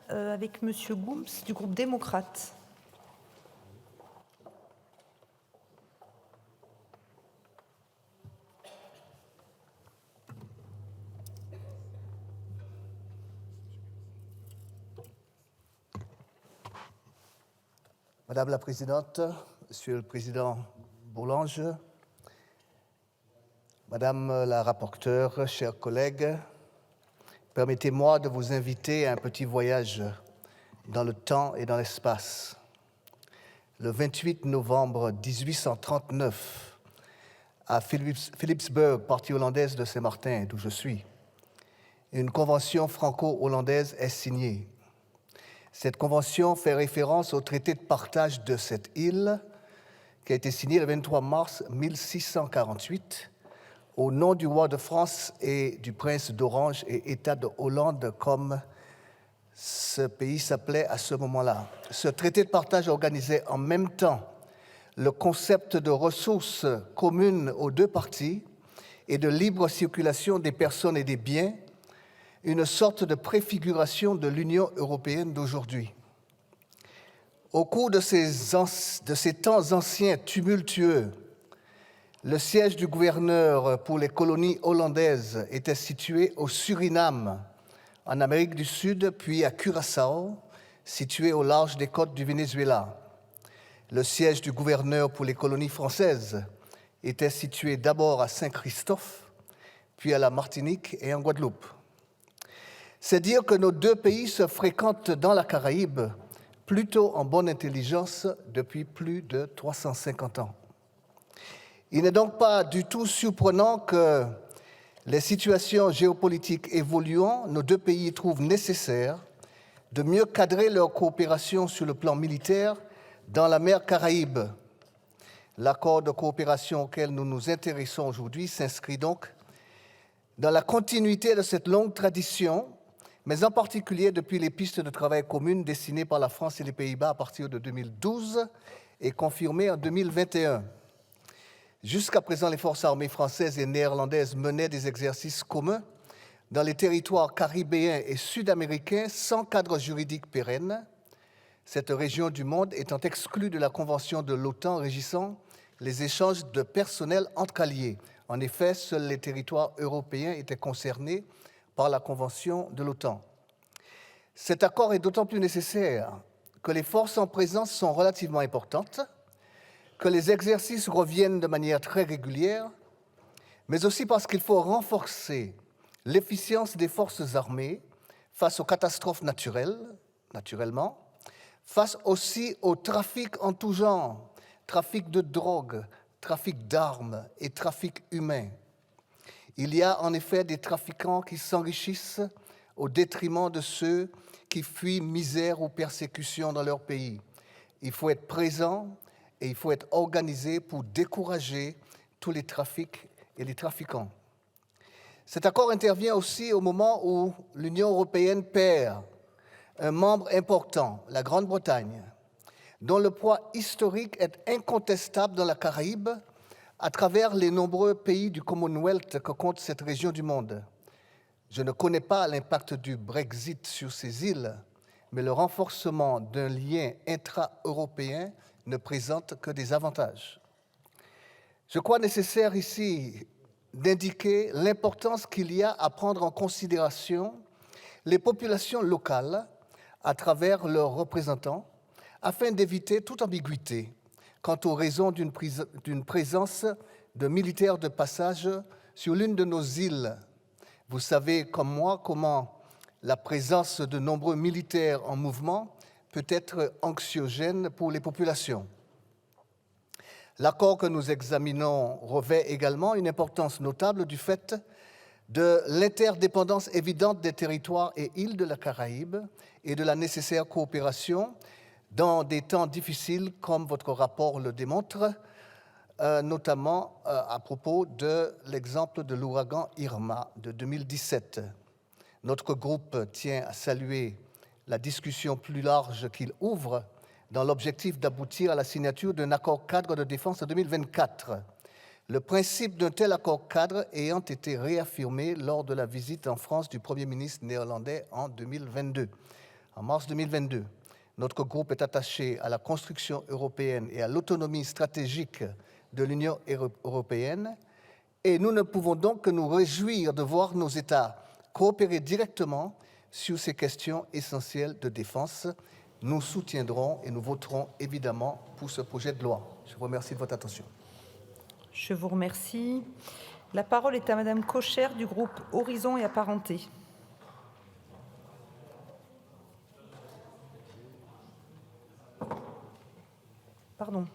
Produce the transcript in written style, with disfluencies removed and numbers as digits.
avec Monsieur Gooms du groupe démocrate. Madame la Présidente, Monsieur le Président Bourlange, Madame la rapporteure, chers collègues, permettez-moi de vous inviter à un petit voyage dans le temps et dans l'espace. Le 28 novembre 1839, à Philipsburg, partie hollandaise de Saint-Martin, d'où je suis, une convention franco-hollandaise est signée. Cette convention fait référence au traité de partage de cette île qui a été signé le 23 mars 1648 au nom du roi de France et du prince d'Orange et État de Hollande, comme ce pays s'appelait à ce moment-là. Ce traité de partage organisait en même temps le concept de ressources communes aux deux parties et de libre circulation des personnes et des biens, une sorte de préfiguration de l'Union européenne d'aujourd'hui. Au cours de ces temps anciens tumultueux, le siège du gouverneur pour les colonies hollandaises était situé au Suriname, en Amérique du Sud, puis à Curaçao, situé au large des côtes du Venezuela. Le siège du gouverneur pour les colonies françaises était situé d'abord à Saint-Christophe, puis à la Martinique et en Guadeloupe. C'est dire que nos deux pays se fréquentent dans la Caraïbe, plutôt en bonne intelligence depuis plus de 350 ans. Il n'est donc pas du tout surprenant que les situations géopolitiques évoluant, nos deux pays trouvent nécessaire de mieux cadrer leur coopération sur le plan militaire dans la mer Caraïbe. L'accord de coopération auquel nous nous intéressons aujourd'hui s'inscrit donc dans la continuité de cette longue tradition, mais en particulier depuis les pistes de travail communes dessinées par la France et les Pays-Bas à partir de 2012 et confirmées en 2021. Jusqu'à présent, les forces armées françaises et néerlandaises menaient des exercices communs dans les territoires caribéens et sud-américains sans cadre juridique pérenne, cette région du monde étant exclue de la Convention de l'OTAN régissant les échanges de personnel entre alliés. En effet, seuls les territoires européens étaient concernés par la Convention de l'OTAN. Cet accord est d'autant plus nécessaire que les forces en présence sont relativement importantes, que les exercices reviennent de manière très régulière, mais aussi parce qu'il faut renforcer l'efficience des forces armées face aux catastrophes naturellement, face aussi au trafic en tout genre, trafic de drogue, trafic d'armes et trafic humain. Il y a en effet des trafiquants qui s'enrichissent au détriment de ceux qui fuient misère ou persécution dans leur pays. Il faut être présent et il faut être organisé pour décourager tous les trafics et les trafiquants. Cet accord intervient aussi au moment où l'Union européenne perd un membre important, la Grande-Bretagne, dont le poids historique est incontestable dans la Caraïbe à travers les nombreux pays du Commonwealth que compte cette région du monde. Je ne connais pas l'impact du Brexit sur ces îles, mais le renforcement d'un lien intra-européen ne présente que des avantages. Je crois nécessaire ici d'indiquer l'importance qu'il y a à prendre en considération les populations locales à travers leurs représentants, afin d'éviter toute ambiguïté quant aux raisons d'une présence de militaires de passage sur l'une de nos îles. Vous savez comme moi comment la présence de nombreux militaires en mouvement peut être anxiogène pour les populations. L'accord que nous examinons revêt également une importance notable du fait de l'interdépendance évidente des territoires et îles de la Caraïbe et de la nécessaire coopération dans des temps difficiles, comme votre rapport le démontre, notamment à propos de l'exemple de l'ouragan Irma de 2017. Notre groupe tient à saluer la discussion plus large qu'il ouvre dans l'objectif d'aboutir à la signature d'un accord cadre de défense en 2024. Le principe d'un tel accord cadre ayant été réaffirmé lors de la visite en France du Premier ministre néerlandais en 2022. En mars 2022, notre groupe est attaché à la construction européenne et à l'autonomie stratégique de l'Union européenne et nous ne pouvons donc que nous réjouir de voir nos États coopérer directement sur ces questions essentielles de défense. Nous soutiendrons et nous voterons évidemment pour ce projet de loi. Je vous remercie de votre attention. Je vous remercie. La parole est à Madame Cocher du groupe Horizon et Apparentés.